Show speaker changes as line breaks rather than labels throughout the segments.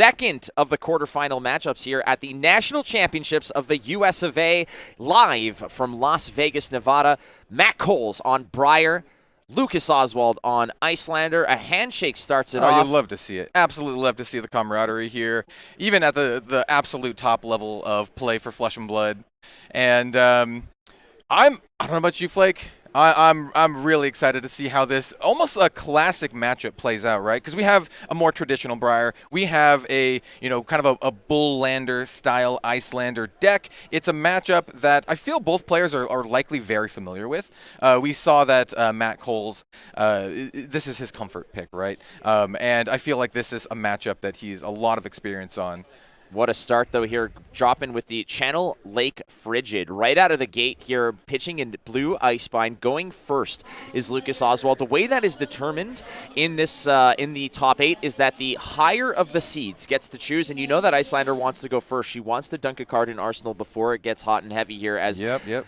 second of the quarterfinal matchups here at the National Championships of the US of A, live from Las Vegas, Nevada. Matt Kohls on Briar, Lucas Oswald on Icelander. A handshake starts it off.
You love to see it. Absolutely love to see the camaraderie here, even at the absolute top level of play for Flesh and Blood. And I don't know about you, Flake. I'm really excited to see how this almost a classic matchup plays out, right? Because we have a more traditional Briar. We have a kind of a Bulllander style Icelander deck. It's a matchup that I feel both players are likely very familiar with. We saw that Matt Kohls, this is his comfort pick, right? And I feel like this is a matchup that he's a lot of experience on.
What a start, though, here. Dropping with the Channel Lake Frigid. Right out of the gate here, pitching in blue Icepine. Going first is Lucas Oswald. The way that is determined in this in the top 8 is that the higher of the seeds gets to choose, and you know that Icelander wants to go first. She wants to dunk a card in Arsenal before it gets hot and heavy here, as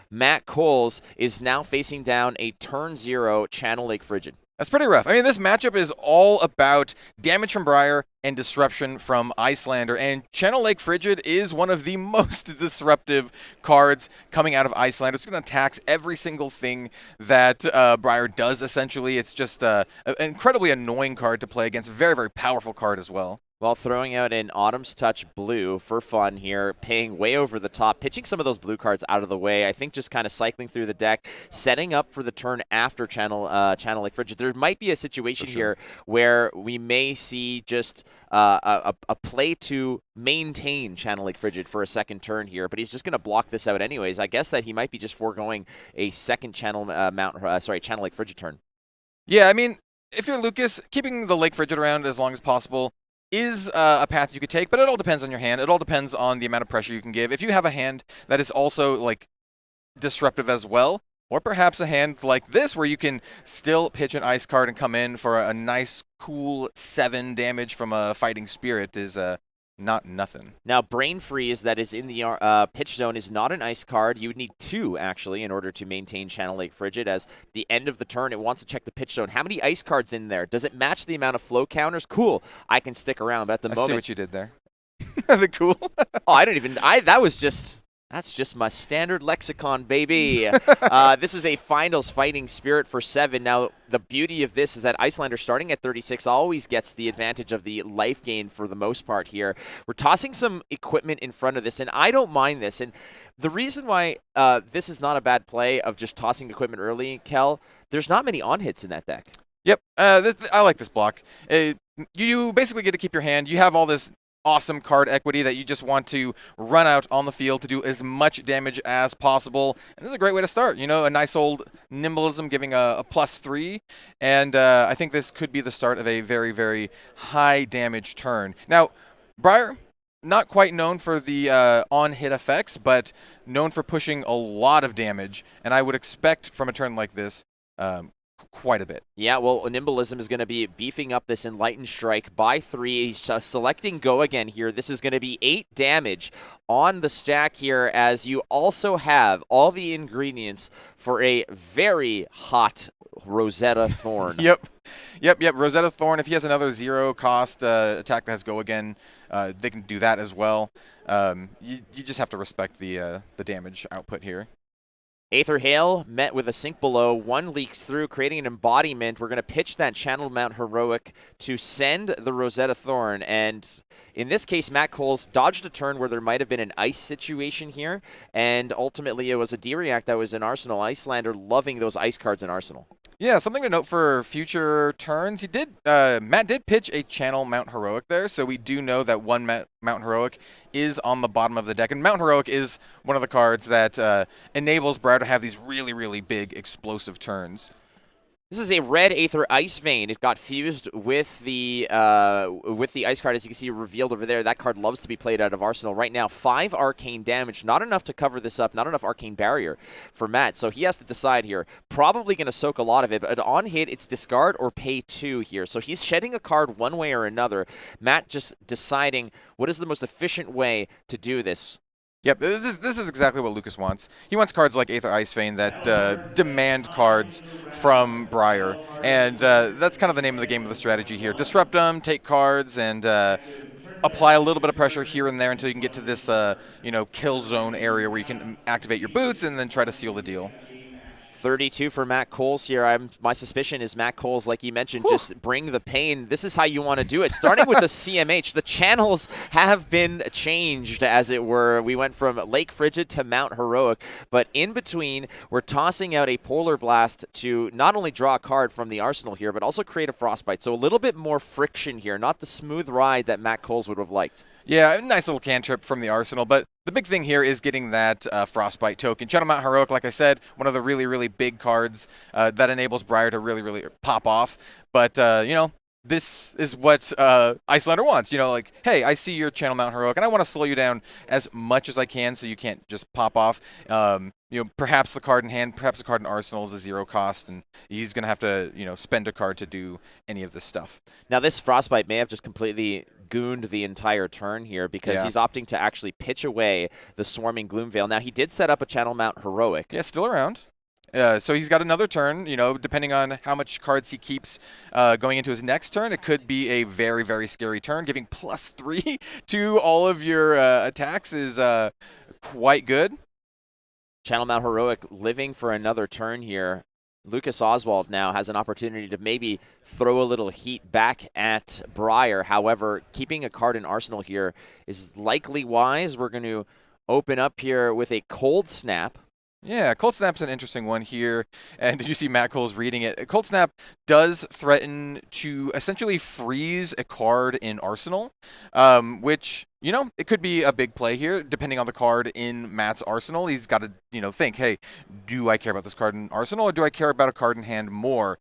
Matt Kohls is now facing down a turn 0 Channel Lake Frigid.
That's pretty rough. I mean, this matchup is all about damage from Briar and disruption from Icelander, and Channel Lake Frigid is one of the most disruptive cards coming out of Icelander. It's going to tax every single thing that Briar does, essentially. It's just an incredibly annoying card to play against, a very, very powerful card as well.
While throwing out an Autumn's Touch blue for fun here, paying way over the top, pitching some of those blue cards out of the way. I think just kind of cycling through the deck, setting up for the turn after Channel Lake Frigid. There might be a situation here where we may see just a play to maintain Channel Lake Frigid for a second turn here, but he's just going to block this out anyways. I guess that he might be just foregoing a second Channel Lake Frigid turn.
Yeah, I mean, if you're Lucas, keeping the Lake Frigid around as long as possible is a path you could take, but it all depends on your hand. It all depends on the amount of pressure you can give. If you have a hand that is also like disruptive as well, or perhaps a hand like this where you can still pitch an ice card and come in for a nice, cool 7 damage from a Fighting Spirit is not nothing.
Now, Brain Freeze that is in the pitch zone is not an ice card. You would need 2, actually, in order to maintain Channel Lake Frigid. As the end of the turn, it wants to check the pitch zone. How many ice cards in there? Does it match the amount of flow counters? Cool. I can stick around, but at the moment...
I see what you did there. The cool.
Oh, I don't even... That's just my standard lexicon, baby. This is a finals Fighting Spirit for 7. Now, the beauty of this is that Icelander, starting at 36, always gets the advantage of the life gain for the most part here. We're tossing some equipment in front of this, and I don't mind this. And the reason why this is not a bad play of just tossing equipment early, Kel, there's not many on-hits in that deck.
Yep, I like this block. You basically get to keep your hand. You have all this awesome card equity that you just want to run out on the field to do as much damage as possible. And this is a great way to start. You know, a nice old Nimblism giving a +3. And I think this could be the start of a very, very high damage turn. Now, Briar, not quite known for the on-hit effects, but known for pushing a lot of damage. And I would expect from a turn like this, quite a bit.
Yeah, well, Nimblism is going to be beefing up this Enlightened Strike by 3. He's selecting Go again here. This is going to be 8 damage on the stack here, as you also have all the ingredients for a very hot Rosetta Thorn.
Yep. Rosetta Thorn, if he has another 0-cost attack that has Go again, they can do that as well. You just have to respect the damage output here.
Aether Hail met with a sink below. 1 leaks through, creating an embodiment. We're going to pitch that Channel Mount Heroic to send the Rosetta Thorn. And in this case, Matt Kohls dodged a turn where there might have been an ice situation here. And ultimately, it was a D-React that was in Arsenal. Icelander loving those ice cards in Arsenal.
Yeah, something to note for future turns. Matt did pitch a Channel Mount Heroic there, so we do know that one Mount Heroic is on the bottom of the deck. And Mount Heroic is one of the cards that enables Briar to have these really, really big explosive turns.
This is a red Aether Ice Vein. It got fused with the ice card, as you can see revealed over there. That card loves to be played out of Arsenal. Right now, 5 arcane damage. Not enough to cover this up. Not enough arcane barrier for Matt. So he has to decide here. Probably going to soak a lot of it. But on hit, it's discard or pay 2 here. So he's shedding a card one way or another. Matt just deciding what is the most efficient way to do this.
Yep, this is exactly what Lucas wants. He wants cards like Aether Ice Vein that demand cards from Briar, and that's kind of the name of the game of the strategy here. Disrupt them, take cards, and apply a little bit of pressure here and there until you can get to this, kill zone area where you can activate your boots and then try to seal the deal.
32 for Matt Kohls here. My suspicion is Matt Kohls, like you mentioned, just bring the pain. This is how you want to do it. Starting with the CMH, the channels have been changed, as it were. We went from Lake Frigid to Mount Heroic, but in between, we're tossing out a Polar Blast to not only draw a card from the arsenal here, but also create a Frostbite. So a little bit more friction here, not the smooth ride that Matt Kohls would have liked.
Yeah, nice little cantrip from the arsenal, but the big thing here is getting that Frostbite token. Channel Mount Heroic, like I said, one of the really, really big cards that enables Briar to really, really pop off. But, this is what Icelander wants. Hey, I see your Channel Mount Heroic, and I want to slow you down as much as I can so you can't just pop off. Perhaps the card in hand, perhaps the card in arsenal is a 0 cost, and he's going to have to, spend a card to do any of this stuff.
Now, this Frostbite may have just completely gooned the entire turn here because he's opting to actually pitch away the Swarming Gloomveil. Now, he did set up a Channel Mount Heroic.
Yeah, still around. So he's got another turn, depending on how much cards he keeps going into his next turn. It could be a very, very scary turn. Giving +3 to all of your attacks is quite good.
Channel Mount Heroic living for another turn here. Lucas Oswald now has an opportunity to maybe throw a little heat back at Briar. However, keeping a card in arsenal here is likely wise. We're going to open up here with a Cold Snap.
Yeah, Cold Snap's an interesting one here. And did you see Matt Kohls reading it? Cold Snap does threaten to essentially freeze a card in Arsenal, which, it could be a big play here, depending on the card in Matt's Arsenal. He's got to, think, hey, do I care about this card in Arsenal, or do I care about a card in hand more?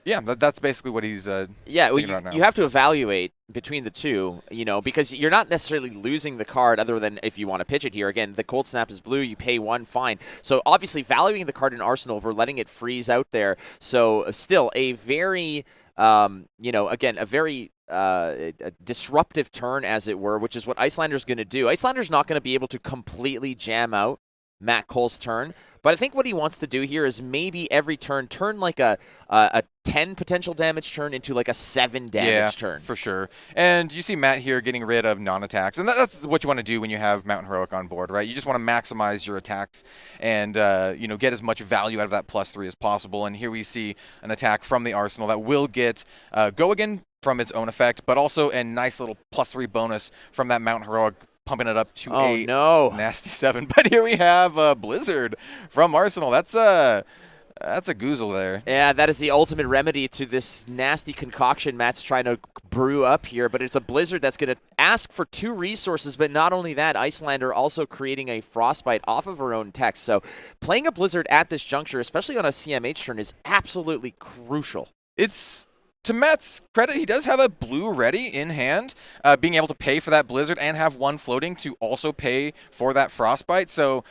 Yeah, that's basically what he's thinking about now.
You have to evaluate between the two, because you're not necessarily losing the card other than if you want to pitch it here. Again, the Cold Snap is blue, you pay 1, fine. So obviously valuing the card in arsenal over letting it freeze out there. So still a very, again, a very a disruptive turn, as it were, which is what Icelander's going to do. Icelander's not going to be able to completely jam out Matt Kohls' turn. But I think what he wants to do here is maybe every turn like a 10 potential damage turn into like a 7 damage turn.
For sure. And you see Matt here getting rid of non-attacks. And that's what you want to do when you have Mountain Heroic on board, right? You just want to maximize your attacks and, get as much value out of that +3 as possible. And here we see an attack from the arsenal that will get Go Again from its own effect, but also a nice little +3 bonus from that Mountain Heroic, pumping it up to a nasty 7. But here we have Blizzard from Arsenal. That's a goozle there.
Yeah, that is the ultimate remedy to this nasty concoction Matt's trying to brew up here. But it's a Blizzard that's going to ask for 2 resources. But not only that, Icelander also creating a Frostbite off of her own text. So playing a Blizzard at this juncture, especially on a CMH turn, is absolutely crucial.
It's... To Matt's credit, he does have a blue ready in hand, being able to pay for that Blizzard and have 1 floating to also pay for that Frostbite. So,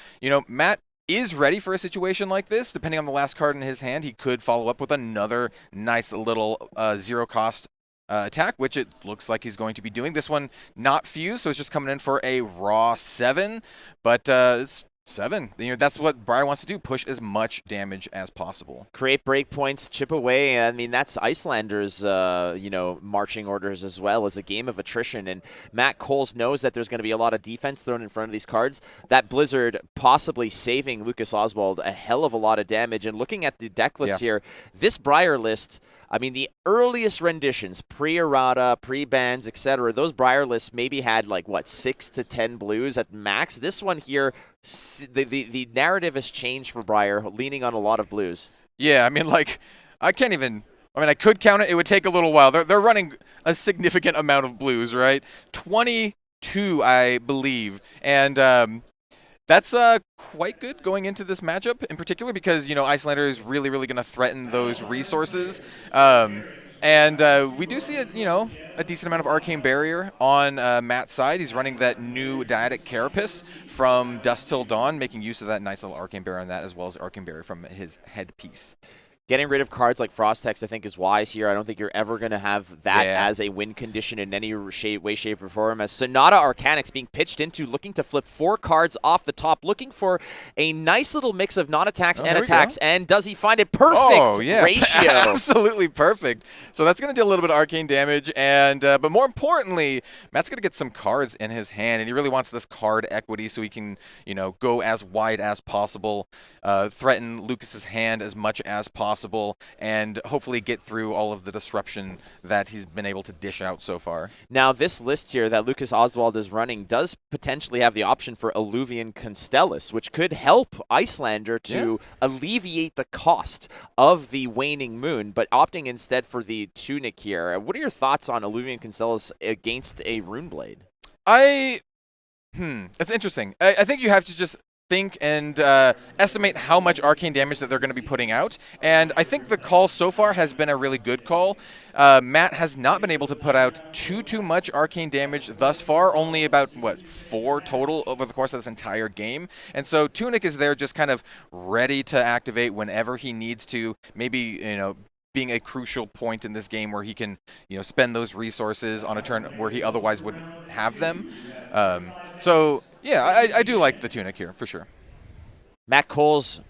Matt is ready for a situation like this. Depending on the last card in his hand, he could follow up with another nice little 0 cost attack, which it looks like he's going to be doing. This one not fused, so it's just coming in for a raw 7. But it's 7. That's what Briar wants to do, push as much damage as possible.
Create breakpoints, chip away. I mean, that's Icelander's, marching orders as well as a game of attrition. And Matt Kohls knows that there's going to be a lot of defense thrown in front of these cards. That Blizzard possibly saving Lucas Oswald a hell of a lot of damage. And looking at the deck list here, this Briar list, I mean, the earliest renditions, pre-errata, pre-bans, etc., those Briar lists maybe had 6 to 10 blues at max. This one here, the narrative has changed for Briar, leaning on a lot of blues.
Yeah, I mean, I could count it. It would take a little while. They're running a significant amount of blues, right? 22, I believe. And that's quite good going into this matchup in particular because, Icelander is really, really going to threaten those resources. And we do see, a decent amount of Arcane Barrier on Matt's side. He's running that new Dyadic Carapace from Dusk Till Dawn, making use of that nice little Arcane Barrier on that, as well as Arcane Barrier from his headpiece.
Getting rid of cards like Frost Hex, I think, is wise here. I don't think you're ever going to have that as a win condition in any way, shape, or form. As Sonata Arcanix being pitched into, looking to flip 4 cards off the top, looking for a nice little mix of non-attacks and attacks. And does he find it? Perfect ratio.
Absolutely perfect. So that's going to do a little bit of arcane damage, and but more importantly, Matt's going to get some cards in his hand, and he really wants this card equity so he can, go as wide as possible, threaten Lucas's hand as much as possible, and hopefully get through all of the disruption that he's been able to dish out so far.
Now, this list here that Lucas Oswald is running does potentially have the option for Alluvian Constellus, which could help Icelander to alleviate the cost of the waning moon, but opting instead for the tunic here. What are your thoughts on Alluvian Constellus against a Runeblade?
It's interesting. I think you have to just think and estimate how much arcane damage that they're going to be putting out, and I think the call so far has been a really good call. Matt has not been able to put out too much arcane damage thus far, only about 4 total over the course of this entire game, and so Tunic is there just kind of ready to activate whenever he needs to, maybe being a crucial point in this game where he can spend those resources on a turn where he otherwise wouldn't have them. So yeah, I do like the Tunic here, for sure.
Matt Kohls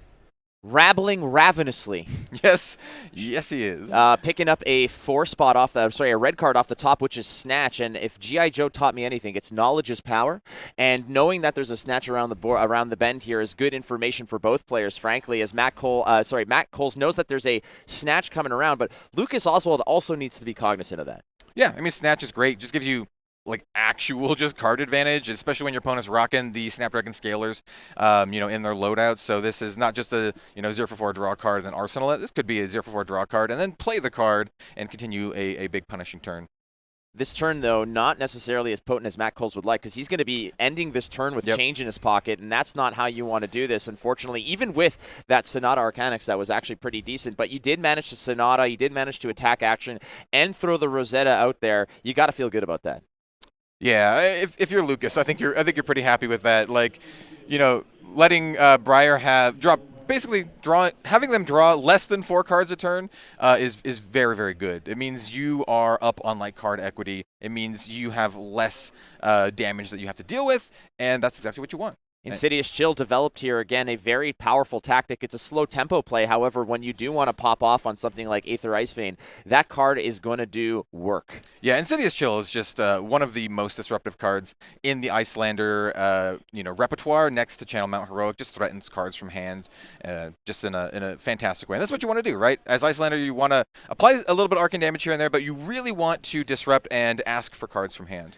rabbling ravenously.
Yes, he is.
Picking up a 4 spot off a red card off the top, which is Snatch. And if G.I. Joe taught me anything, it's knowledge is power. And knowing that there's a Snatch around the bend here is good information for both players, frankly, as Matt Kohls knows that there's a Snatch coming around, but Lucas Oswald also needs to be cognizant of that.
Yeah, I mean, Snatch is great. Just gives you actual just card advantage, especially when your opponent's rocking the Snapdragon Scalers, in their loadout. So this is not just a 0 for 4 draw card and then arsenal it. This could be a 0 for 4 draw card and then play the card and continue a big punishing turn.
This turn, though, not necessarily as potent as Matt Kohls would like, because he's going to be ending this turn with change in his pocket, and that's not how you want to do this, unfortunately, even with that Sonata Arcanix that was actually pretty decent. But you did manage to Sonata, you did manage to attack action, and throw the Rosetta out there. You got to feel good about that.
Yeah, if you're Lucas, I think you're pretty happy with that. Letting Briar having them draw less than 4 cards a turn is very, very good. It means you are up on card equity. It means you have less damage that you have to deal with, and that's exactly what you want.
Insidious Chill developed here, again, a very powerful tactic. It's a slow tempo play. However, when you do want to pop off on something like Aether Icebane, that card is going to do work.
Yeah, Insidious Chill is just one of the most disruptive cards in the Icelander repertoire, next to Channel Mount Heroic. Just threatens cards from hand just in a fantastic way. And that's what you want to do, right? As Icelander, you want to apply a little bit of arcane damage here and there, but you really want to disrupt and ask for cards from hand.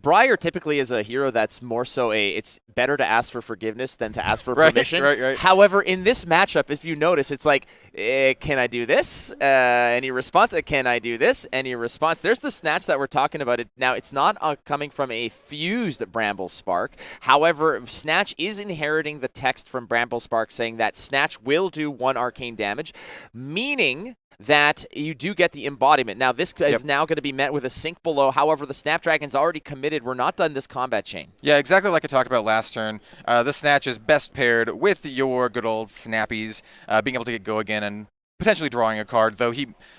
Briar typically is a hero that's more so it's better to ask for forgiveness than to ask for permission.
Right.
However, in this matchup, if you notice, it's can I do this? Any response? Can I do this? Any response? There's the Snatch that we're talking about. Now, it's not coming from a fused Bramble Spark. However, Snatch is inheriting the text from Bramble Spark saying that Snatch will do 1 arcane damage, meaning that you do get the embodiment. Now, this is now going to be met with a sink below. However, the Snapdragon's already committed. We're not done this combat chain.
Yeah, exactly like I talked about last turn. The Snatch is best paired with your good old Snappies, being able to get go again and potentially drawing a card, though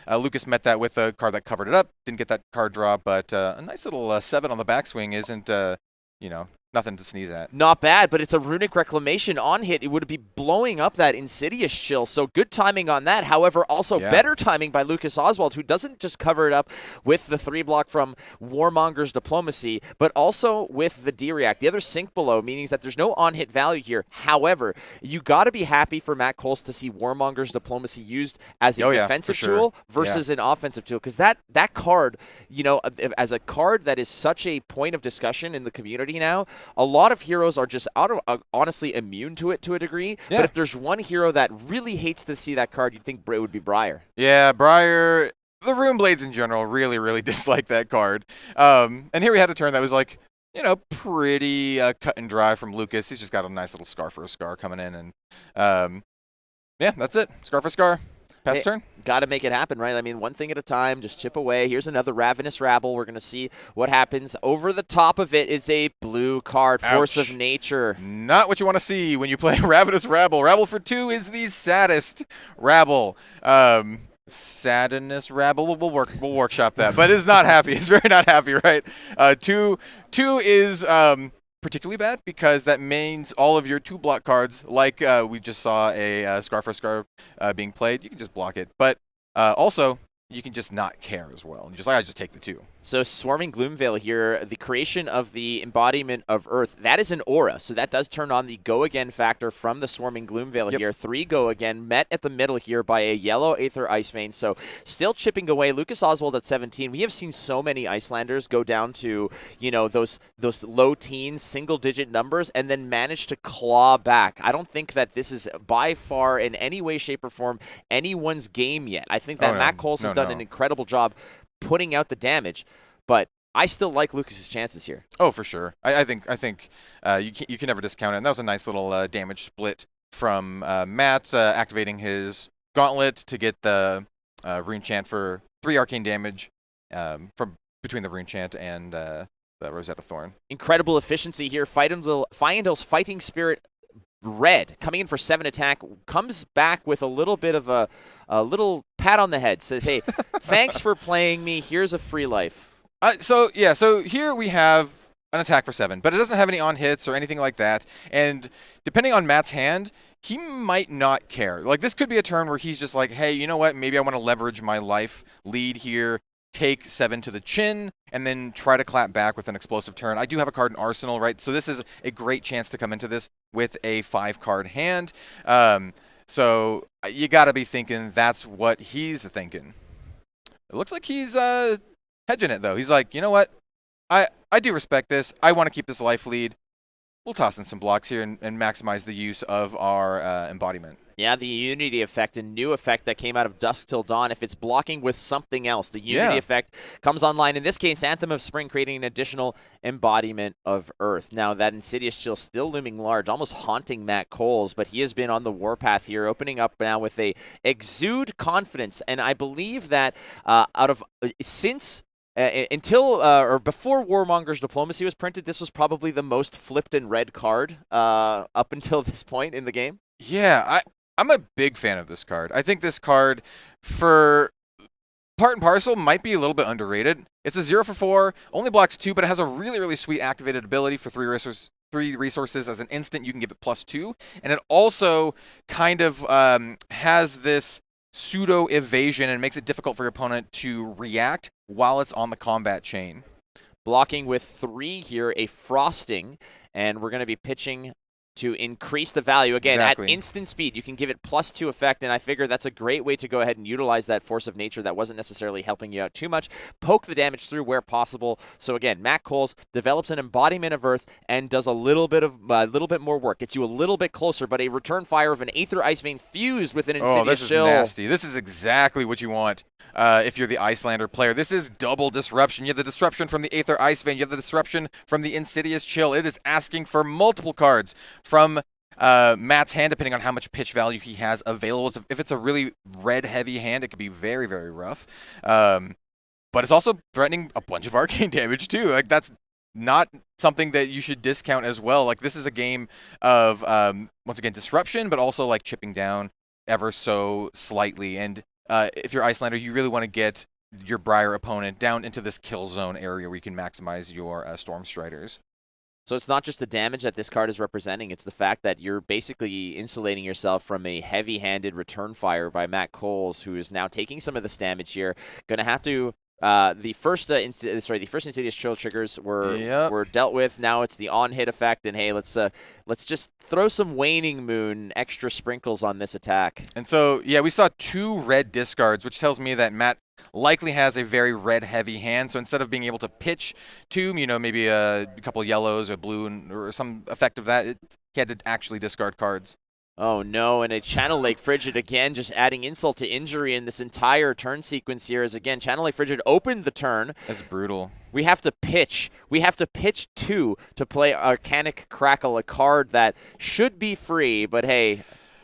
Lucas met that with a card that covered it up. Didn't get that card draw, but a nice little 7 on the backswing isn't, nothing to sneeze at.
Not bad, but it's a Runic Reclamation on hit. It would be blowing up that Insidious Chill, so good timing on that. However, also better timing by Lucas Oswald, who doesn't just cover it up with the 3-block from Warmonger's Diplomacy, but also with the D-React. The other sink below, meaning that there's no on-hit value here. However, you got to be happy for Matt Kohls to see Warmonger's Diplomacy used as a defensive tool versus an offensive tool, because that card, as a card that is such a point of discussion in the community now, a lot of heroes are just honestly immune to it to a degree. Yeah. But if there's one hero that really hates to see that card, you'd think it would be Briar.
Yeah, Briar. The Runeblades in general really, really dislike that card. And here we had a turn that was pretty cut and dry from Lucas. He's just got a nice little Scar for a Scar coming in. And yeah, that's it. Scar for Scar. Pass turn?
Got to make it happen, right? I mean, one thing at a time, just chip away. Here's another Ravenous Rabble. We're going to see what happens. Over the top of it is a blue card, Force
Ouch.
of Nature.
Not what you want to see when you play Ravenous Rabble. Rabble for 2 is the saddest Rabble. Sadness Rabble. We'll workshop that, but it's not happy. It's very not happy, right? Two is particularly bad because that means all of your 2-block cards, like we just saw a Scar for Scar being played, you can just block it. But also, you can just not care as well. And I just take the 2.
So Swarming Gloomveil here, the creation of the embodiment of Earth, that is an aura. So that does turn on the go again factor from the Swarming Gloomveil here. 3 go again, met at the middle here by a yellow Aether Ice Vein. So still chipping away. Lucas Oswald at 17. We have seen so many Icelanders go down to, those low teens, single-digit numbers, and then manage to claw back. I don't think that this is by far in any way, shape, or form anyone's game yet. I think that Matt Kohls has done an incredible job putting out the damage, but I still like Lucas's chances here.
Oh, for sure. I think you can never discount it. And that was a nice little damage split from Matt activating his gauntlet to get the rune chant for 3 arcane damage from between the rune chant and the Rosetta Thorn.
Incredible efficiency here. Fyendal's Fighting Spirit red coming in for 7 attack, comes back with a little bit of a little pat on the head, says, hey, thanks for playing me, here's a free life.
So here we have an attack for 7, but it doesn't have any on hits or anything like that, and depending on Matt's hand, he might not care. Like, this could be a turn where he's just like, hey, you know what, maybe I want to leverage my life lead here, take 7 to the chin, and then try to clap back with an explosive turn. I do have a card in Arsenal, right? So this is a great chance to come into this with a 5-card hand. So you got to be thinking that's what he's thinking. It looks like he's hedging it, though. He's like, you know what? I do respect this. I want to keep this life lead. We'll toss in some blocks here and maximize the use of our embodiment.
Yeah, the Unity effect, a new effect that came out of Dusk Till Dawn. If it's blocking with something else, the Unity effect comes online. In this case, Anthem of Spring creating an additional embodiment of Earth. Now, that Insidious Chill still looming large, almost haunting Matt Kohls, but he has been on the warpath here, opening up now with a Exude Confidence. And I believe that until or before Warmonger's Diplomacy was printed, this was probably the most flipped and read card up until this point in the game.
Yeah, I'm a big fan of this card. I think this card, for part and parcel, might be a little bit underrated. It's a 0 for 4, only blocks 2, but it has a really, really sweet activated ability for 3 resources as an instant. You can give it +2, and it also kind of has this pseudo evasion and makes it difficult for your opponent to react while it's on the combat chain.
Blocking with 3 here, a Frosting, and we're going to be pitching to increase the value. Again, at instant speed, you can give it +2 effect, and I figure that's a great way to go ahead and utilize that Force of Nature that wasn't necessarily helping you out too much. Poke the damage through where possible. So again, Matt Kohls develops an embodiment of Earth and does a little bit more work. Gets you a little bit closer, but a return fire of an Aether Ice Vein fused with an Insidious Chill.
Oh, this is nasty. This is exactly what you want if you're the Icelander player. This is double disruption. You have the disruption from the Aether Ice Vein. You have the disruption from the Insidious Chill. It is asking for multiple cards from Matt's hand, depending on how much pitch value he has available. If it's a really red-heavy hand, it could be very, very rough. But it's also threatening a bunch of arcane damage, too. Like, that's not something that you should discount as well. Like, this is a game of, once again, disruption, but also, like, chipping down ever so slightly. And if you're Icelander, you really want to get your Briar opponent down into this kill zone area where you can maximize your Storm Striders.
So it's not just the damage that this card is representing, it's the fact that you're basically insulating yourself from a heavy-handed return fire by Matt Kohls, who is now taking some of this damage here. Going to have to the first Insidious Chill triggers were dealt with. Now it's the on-hit effect, and hey, let's just throw some Waning Moon extra sprinkles on this attack.
And so, yeah, we saw 2 red discards, which tells me that Matt likely has a very red-heavy hand. So instead of being able to pitch 2, maybe a couple yellows or blue or some effect of that, he had to actually discard cards.
Oh no, and a Channel Lake Frigid again, just adding insult to injury in this entire turn sequence here. As again, Channel Lake Frigid opened the turn.
That's brutal.
We have to pitch. We have to pitch 2 to play Arcanic Crackle, a card that should be free, but hey.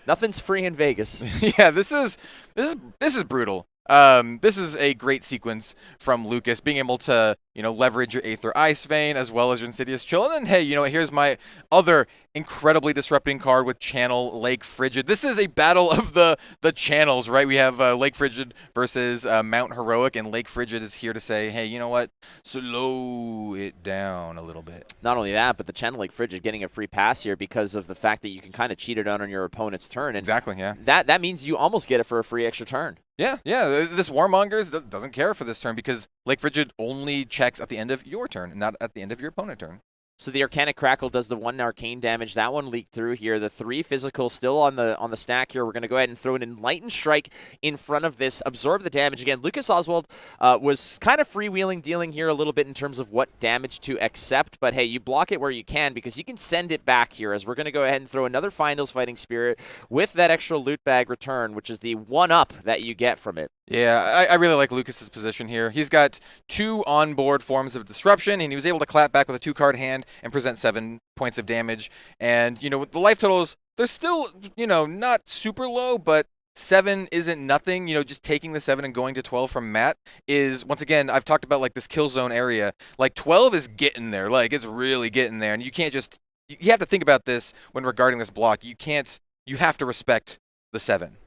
Nothing's free in Vegas.
Yeah, this is brutal. This is a great sequence from Lucas, being able to, leverage your Aether Ice Vein as well as your Insidious Chill. And then, hey, here's my other incredibly disrupting card with Channel Lake Frigid. This is a battle of the channels, right? We have Lake Frigid versus Mount Heroic, and Lake Frigid is here to say, hey, you know what? Slow it down a little bit.
Not only that, but the Channel Lake Frigid getting a free pass here because of the fact that you can kind of cheat it out on your opponent's turn. And
exactly, yeah.
That means you almost get it for a free extra turn.
Yeah. This Warmongers doesn't care for this turn because Lake Frigid only checks at the end of your turn, not at the end of your opponent's turn.
So the Arcanic Crackle does the 1 arcane damage. That one leaked through here. The 3 physical still on the stack here. We're going to go ahead and throw an Enlightened Strike in front of this. Absorb the damage. Again, Lucas Oswald was kind of freewheeling, dealing here a little bit in terms of what damage to accept. But hey, you block it where you can because you can send it back here, as we're going to go ahead and throw another Finals Fighting Spirit with that extra loot bag return, which is the 1-up that you get from it.
Yeah, I really like Lucas's position here. He's got 2 onboard forms of disruption, and he was able to clap back with a 2-card hand and present 7 points of damage. And, the life totals, they're still, not super low, but 7 isn't nothing. Just taking the 7 and going to 12 from Matt is, once again, I've talked about, this kill zone area. 12 is getting there. It's really getting there. And you can't just, you have to think about this when regarding this block. You have to respect the 7.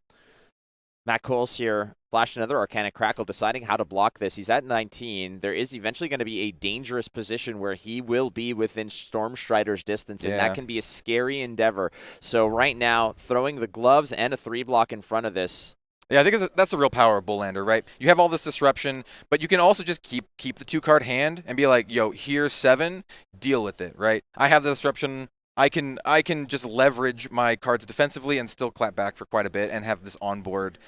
Matt Kohls here flashed another Arcanic Crackle, deciding how to block this. He's at 19. There is eventually going to be a dangerous position where he will be within Stormstrider's distance, and that can be a scary endeavor. So right now, throwing the gloves and a 3-block in front of this.
Yeah, I think that's the real power of Bullander, right? You have all this disruption, but you can also just keep the 2-card hand and be like, yo, here's 7, deal with it, right? I have the disruption. I can just leverage my cards defensively and still clap back for quite a bit and have this onboard,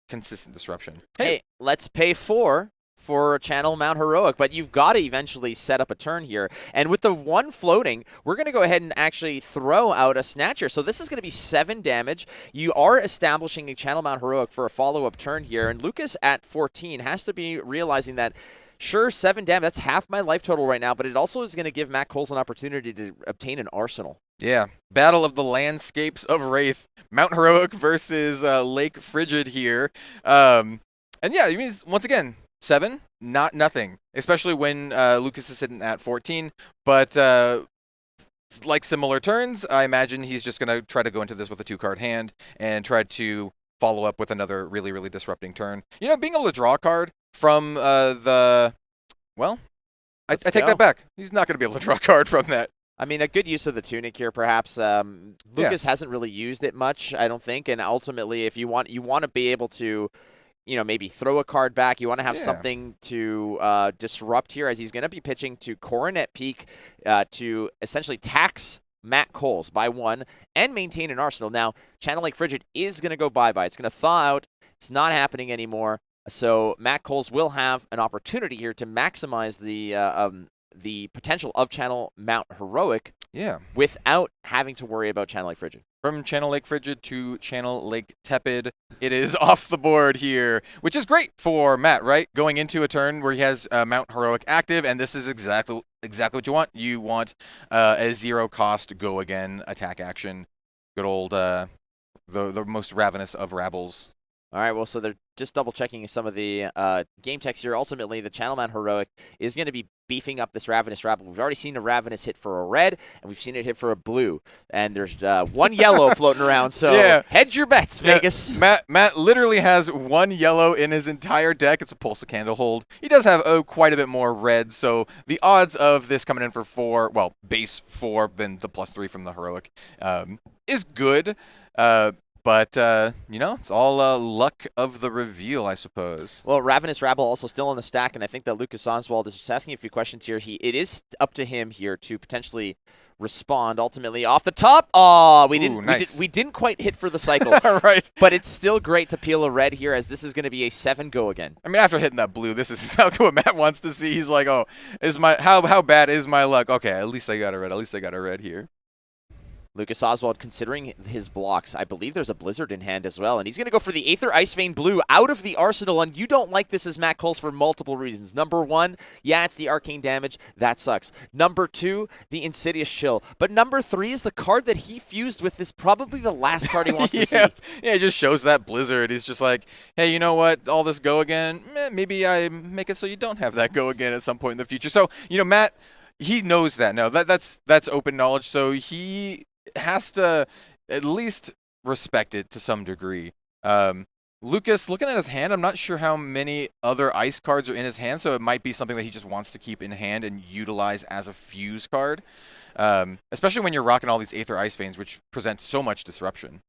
consistent disruption.
Hey, let's pay 4 for Channel Mount Heroic, but you've got to eventually set up a turn here. And with the 1 floating, we're going to go ahead and actually throw out a Snatcher. So this is going to be 7 damage. You are establishing a Channel Mount Heroic for a follow-up turn here, and Lucas at 14 has to be realizing that sure, 7 damage, that's half my life total right now, but it also is going to give Matt Kohls an opportunity to obtain an arsenal.
Yeah, Battle of the Landscapes of Wraith, Mount Heroic versus Lake Frigid here. And yeah, once again, 7, not nothing, especially when Lucas is sitting at 14. But like similar turns, I imagine he's just going to try to go into this with a 2-card hand and try to follow up with another really, really disrupting turn. Being able to draw a card from I take that back. He's not going to be able to draw a card from that.
I mean, a good use of the Tunic here, perhaps. Lucas hasn't really used it much, I don't think. And ultimately, if you want to be able to, maybe throw a card back. You want to have something to disrupt here, as he's going to be pitching to Coronet Peak to essentially tax Matt Kohls by 1 and maintain an arsenal. Now, Channel Lake Frigid is going to go bye-bye. It's going to thaw out. It's not happening anymore. So Matt Kohls will have an opportunity here to maximize the potential of Channel Mount Heroic without having to worry about Channel Lake Frigid.
From Channel Lake Frigid to Channel Lake Tepid, it is off the board here, which is great for Matt, right? Going into a turn where he has Mount Heroic active, and this is exactly what you want. You want a 0-cost go-again attack action. Good old, the most ravenous of rabbles.
All right, well, so they're just double-checking some of the game text here. Ultimately, the Channel Mount Heroic is going to be beefing up this Ravenous Rabble. We've already seen a Ravenous hit for a red, and we've seen it hit for a blue. And there's 1 yellow floating around, so hedge your bets, Vegas.
Matt literally has 1 yellow in his entire deck. It's a Pulse of Candlehold. He does have quite a bit more red, so the odds of this coming in for 4, well, base 4, then the +3 from the Heroic, is good. But, it's all luck of the reveal, I suppose.
Well, Ravenous Rabble also still on the stack, and I think that Lucas Oswald is just asking a few questions here. It is up to him here to potentially respond. Ultimately, off the top, we didn't quite hit for the cycle.
Right.
But it's still great to peel a red here, as this is going to be a 7 go again.
I mean, after hitting that blue, this is exactly what Matt wants to see. He's like, how bad is my luck? Okay, at least I got a red. At least I got a red here.
Lucas Oswald considering his blocks. I believe there's a Blizzard in hand as well, and he's going to go for the Aether Ice Vein Blue out of the arsenal, and you don't like this as Matt Kohls for multiple reasons. Number one, yeah, it's the arcane damage. That sucks. Number two, the Insidious Chill. But number three is the card that he fused with is probably the last card he wants to see.
Yeah, it just shows that Blizzard. He's just like, hey, you know what? All this go again, maybe I make it so you don't have that go again at some point in the future. So, Matt, he knows that now. That's open knowledge, so he has to at least respect it to some degree. Lucas, looking at his hand, I'm not sure how many other ice cards are in his hand, so it might be something that he just wants to keep in hand and utilize as a fuse card, especially when you're rocking all these Aether Ice Veins, which present so much disruption.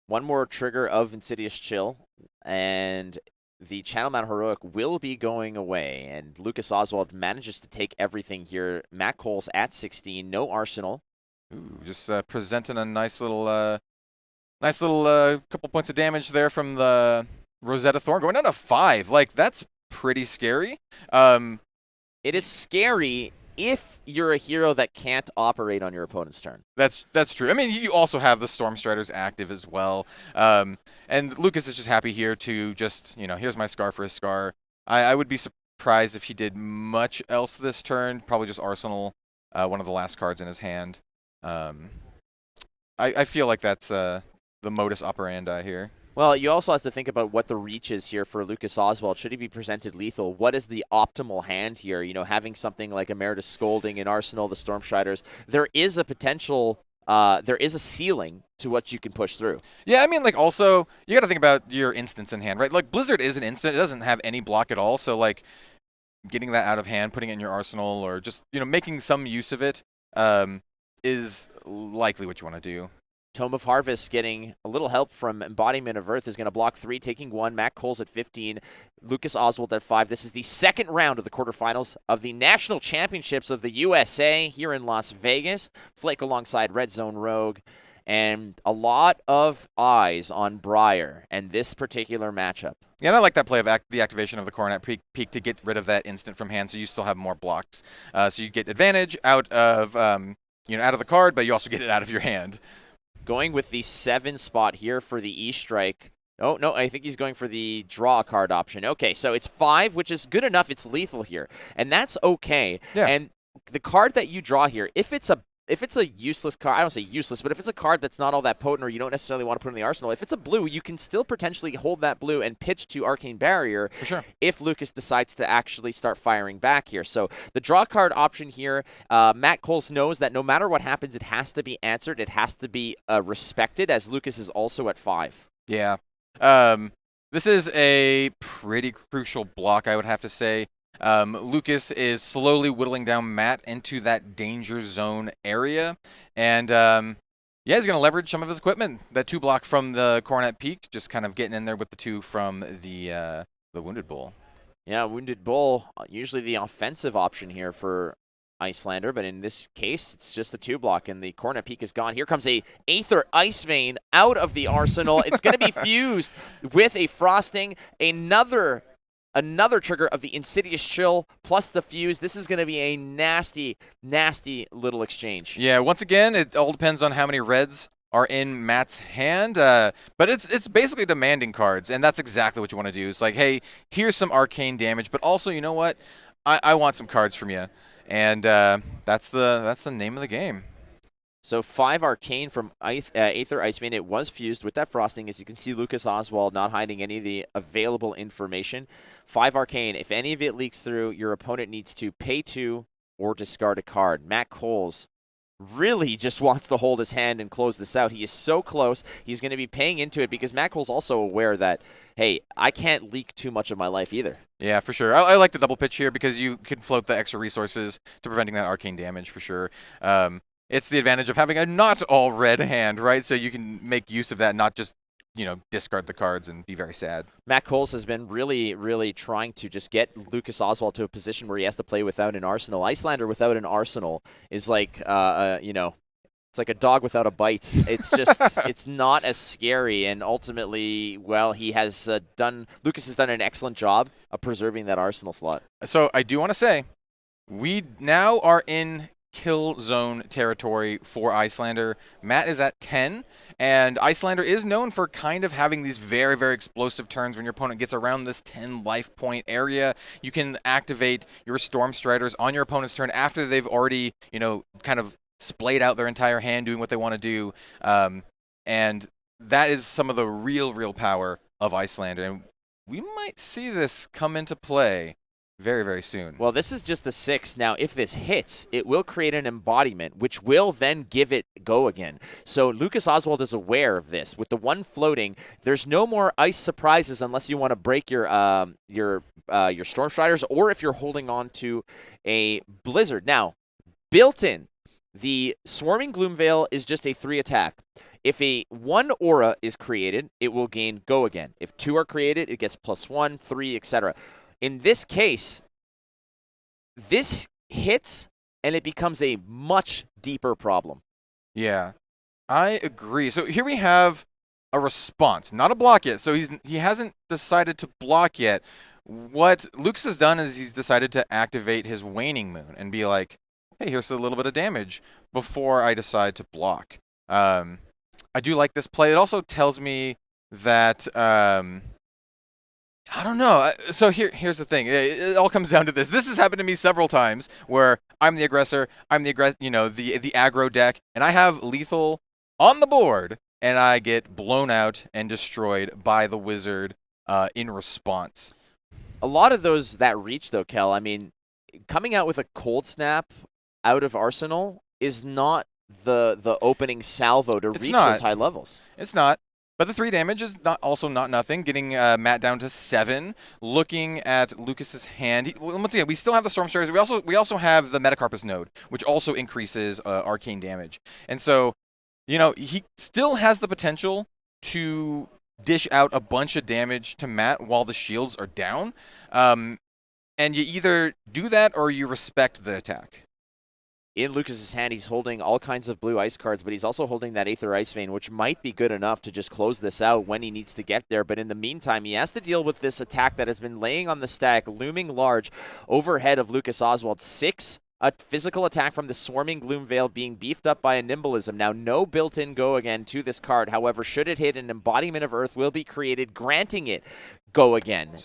One more trigger of Insidious Chill, and the Channel Mount Heroic will be going away, and Lucas Oswald manages to take everything here. Matt Kohls at 16, no Arsenal.
Ooh, just presenting a nice little couple points of damage there from the Rosetta Thorn, going down to 5. Like, that's pretty scary.
It is scary if you're a hero that can't operate on your opponent's turn.
That's true. I mean, you also have the Storm Striders active as well. And Lucas is just happy here to just, here's my Scar for his Scar. I would be surprised if he did much else this turn. Probably just Arsenal, one of the last cards in his hand. I feel like that's the modus operandi here.
Well, you also have to think about what the reach is here for Lucas Oswald. Should he be presented lethal? What is the optimal hand here? Having something like Emeritus Scolding in Arsenal, the Stormstriders, there is a potential, there is a ceiling to what you can push through.
Yeah, I mean, like, also, you got to think about your instants in hand, right? Like, Blizzard is an instant. It doesn't have any block at all. So, like, getting that out of hand, putting it in your arsenal, or just, making some use of it is likely what you want to do.
Tome of Harvest getting a little help from Embodiment of Earth is going to block 3, taking 1. Matt Kohls at 15, Lucas Oswald at 5. This is the second round of the quarterfinals of the National Championships of the USA here in Las Vegas. Flake alongside Red Zone Rogue, and a lot of eyes on Briar and this particular matchup.
Yeah, and I like that play of the activation of the Coronet Peak to get rid of that instant from hand, so you still have more blocks. So you get advantage out of out of the card, but you also get it out of your hand.
Going with the 7 spot here for the E-Strike. Oh, no, I think he's going for the draw a card option. Okay, so it's 5, which is good enough. It's lethal here, and that's okay.
Yeah.
And the card that you draw here, if it's a useless card, I don't say useless, but if it's a card that's not all that potent or you don't necessarily want to put in the arsenal, if it's a blue, you can still potentially hold that blue and pitch to Arcane Barrier.
For sure.
If Lucas decides to actually start firing back here. So the draw card option here, Matt Kohls knows that no matter what happens, it has to be answered. It has to be respected, as Lucas is also at 5.
Yeah. This is a pretty crucial block, I would have to say. Lucas is slowly whittling down Matt into that danger zone area, and he's going to leverage some of his equipment. That 2 block from the Coronet Peak, just kind of getting in there with the 2 from the Wounded Bull.
Yeah, Wounded Bull, usually the offensive option here for Icelander, but in this case, it's just the 2 block, and the Coronet Peak is gone. Here comes a Aether Ice Vein out of the arsenal. It's going to be fused with a Frosting, another trigger of the Insidious Chill plus the fuse. This is going to be a nasty, nasty little exchange.
Yeah, once again, it all depends on how many reds are in Matt's hand, but it's basically demanding cards, and that's exactly what you want to do. It's like, hey, here's some arcane damage, but also, you know what? I want some cards from you, and that's the name of the game.
So 5 Arcane from Aether Ice Vein. It was fused with that Frosting. As you can see, Lucas Oswald not hiding any of the available information. 5 Arcane. If any of it leaks through, your opponent needs to pay 2 or discard a card. Matt Kohls really just wants to hold his hand and close this out. He is so close. He's going to be paying into it because Matt Kohls also aware that, hey, I can't leak too much of my life either.
Yeah, for sure. I like the double pitch here because you can float the extra resources to preventing that arcane damage for sure. It's the advantage of having a not all red hand, right? So you can make use of that, not just, discard the cards and be very sad.
Matt Kohls has been really, really trying to just get Lucas Oswald to a position where he has to play without an arsenal. Icelander without an arsenal is like, it's like a dog without a bite. It's just, it's not as scary. And ultimately, well, Lucas has done an excellent job of preserving that arsenal slot.
So I do want to say, we now are in kill zone territory for Iyslander. Matt is at 10, and Iyslander is known for kind of having these very, very explosive turns. When your opponent gets around this 10 life point area, you can activate your Storm Striders on your opponent's turn after they've already, kind of splayed out their entire hand doing what they want to do. And that is some of the real power of Iyslander. And we might see this come into play very, very soon.
Well, this is just a 6. Now, if this hits, it will create an embodiment, which will then give it go again. So Lucas Oswald is aware of this. With the 1 floating, there's no more ice surprises unless you want to break your Storm Striders, or if you're holding on to a Blizzard. Now, built in, the Swarming Gloomveil is just a 3 attack. If a 1 aura is created, it will gain go again. If 2 are created, it gets +1, 3, etc. In this case, this hits, and it becomes a much deeper problem.
Yeah, I agree. So here we have a response, not a block yet. So he hasn't decided to block yet. What Lucas has done is he's decided to activate his Waning Moon and be like, hey, here's a little bit of damage before I decide to block. I do like this play. It also tells me that I don't know. So here's the thing. It all comes down to this. This has happened to me several times where I'm the aggressor. I'm the the aggro deck, and I have lethal on the board, and I get blown out and destroyed by the wizard in response.
A lot of those that reach, though, Kel, I mean, coming out with a cold snap out of Arsenal is not the opening salvo to reach those high levels.
It's not. But the 3 damage is also not nothing, getting Matt down to 7. Looking at Lucas's hand, once again, we still have the Storm Striders. We also have the Metacarpus node, which also increases arcane damage. And so, he still has the potential to dish out a bunch of damage to Matt while the shields are down. And you either do that or you respect the attack.
In Lucas's hand, he's holding all kinds of blue ice cards, but he's also holding that Aether Ice Vein, which might be good enough to just close this out when he needs to get there. But in the meantime, he has to deal with this attack that has been laying on the stack, looming large overhead of Lucas Oswald. 6, a physical attack from the Swarming Gloomveil being beefed up by a Nimblism. Now, no built-in go again to this card. However, should it hit, an embodiment of Earth will be created, granting it go again.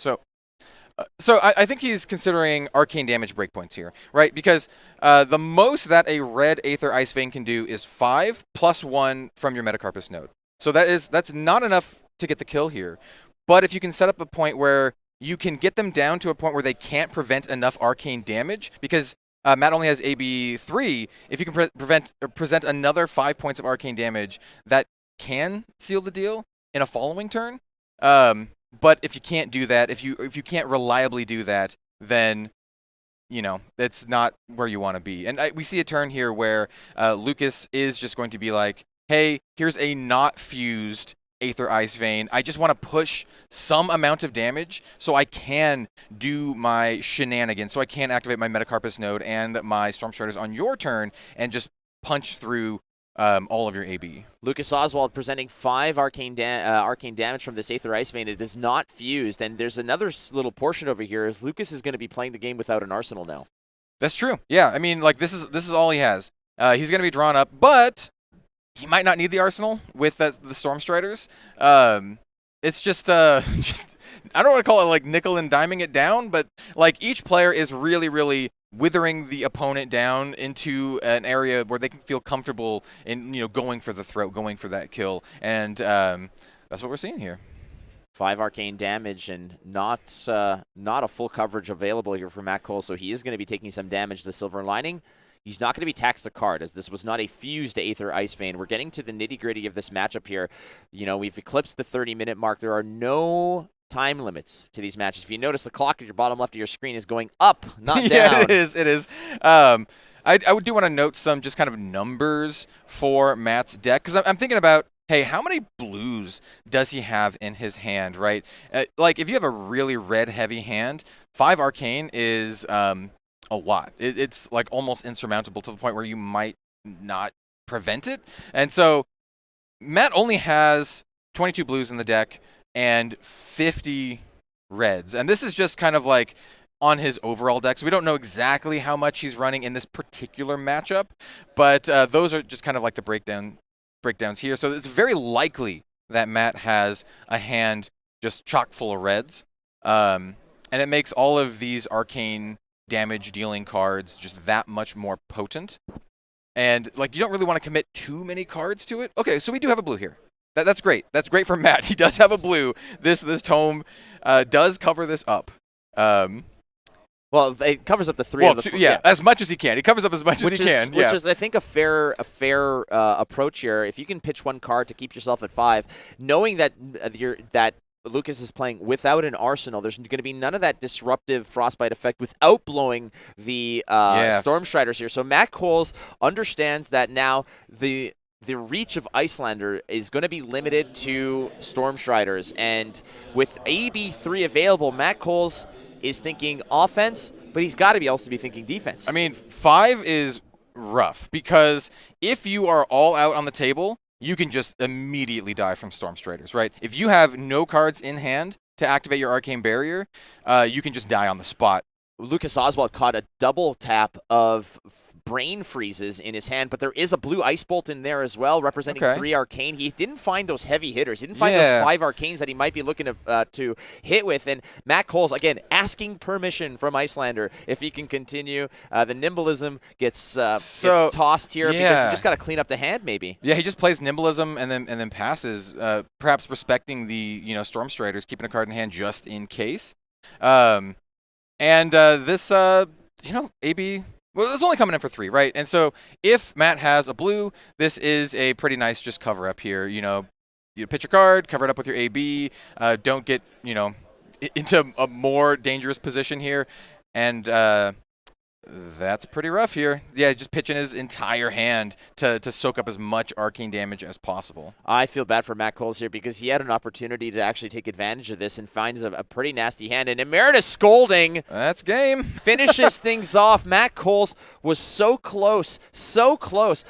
So I think he's considering arcane damage breakpoints here, right? Because the most that a red Aether Ice Vein can do is 5 + 1 from your Metacarpus node. So that's not enough to get the kill here. But if you can set up a point where you can get them down to a point where they can't prevent enough arcane damage, because Matt only has AB 3, if you can present another 5 points of arcane damage, that can seal the deal in a following turn. But if you can't do that, if you can't reliably do that, then it's not where you want to be. And we see a turn here where Lucas is just going to be like, hey, here's a not fused Aether Ice Vein. I just want to push some amount of damage so I can do my shenanigans, so I can activate my Metacarpus node and my Storm Striders on your turn and just punch through all of your AB.
Lucas Oswald presenting 5 arcane damage from this Aether Ice Vein. It is not fused, and there's another little portion over here as Lucas is going to be playing the game without an arsenal now.
That's true. Yeah, I mean, like this is all he has. He's going to be drawn up, but he might not need the arsenal with the Storm Striders. It's just I don't want to call it like nickel and diming it down, but like each player is really withering the opponent down into an area where they can feel comfortable in going for the throat, going for that kill, and that's what we're seeing here.
5 arcane damage and not a full coverage available here for Matt Kohls, so he is going to be taking some damage. The Silver Lining, he's not going to be taxed a card, as this was not a fused Aether Ice Vein. We're getting to the nitty-gritty of this matchup here. We've eclipsed the 30-minute mark. There are no time limits to these matches. If you notice, the clock at your bottom left of your screen is going up, not down.
Yeah, it is. I do want to note some just kind of numbers for Matt's deck, because I'm thinking about, hey, how many blues does he have in his hand, right? Like, if you have a really red-heavy hand, 5 arcane is a lot. It's like almost insurmountable to the point where you might not prevent it. And so Matt only has 22 blues in the deck and 50 reds. And this is just kind of like on his overall deck, so we don't know exactly how much he's running in this particular matchup, but those are just kind of like the breakdowns here. So it's very likely that Matt has a hand just chock full of reds, and it makes all of these arcane damage dealing cards just that much more potent. And like, you don't really want to commit too many cards to it. Okay, so we do have a blue here. That's great. That's great for Matt. He does have a blue. This tome does cover this up.
Well, it covers up the three of the
yeah, as much as he can. He covers up as much as he can.
Which is, I think, a fair approach here. If you can pitch one card to keep yourself at 5, knowing that that Lucas is playing without an arsenal, there's going to be none of that disruptive frostbite effect without blowing the Storm Striders here. So Matt Kohls understands that now the reach of Iyslander is going to be limited to Storm Striders, and with AB3 available, Matt Kohls is thinking offense, but he's got to be also be thinking defense.
I mean, 5 is rough because if you are all out on the table, you can just immediately die from Storm Striders, right? If you have no cards in hand to activate your Arcane Barrier, you can just die on the spot.
Lucas Oswald caught a double tap of Brain Freezes in his hand, but there is a blue Ice Bolt in there as well, representing 3 arcane. He didn't find those heavy hitters. He didn't find those 5 arcanes that he might be looking to hit with. And Matt Kohls, again, asking permission from Iyslander if he can continue. The Nimblism gets tossed here because he just got to clean up the hand, maybe.
Yeah, he just plays Nimblism and then passes, perhaps respecting the Storm Striders, keeping a card in hand just in case. This AB. Well, it's only coming in for 3, right? And so if Matt has a blue, this is a pretty nice just cover up here. You pitch your card, cover it up with your AB. Don't get, into a more dangerous position here. And that's pretty rough here. Yeah, just pitching his entire hand to soak up as much arcane damage as possible.
I feel bad for Matt Kohls here because he had an opportunity to actually take advantage of this and finds a pretty nasty hand. And Emeritus Scolding.
That's game.
Finishes things off. Matt Kohls was so close, so close.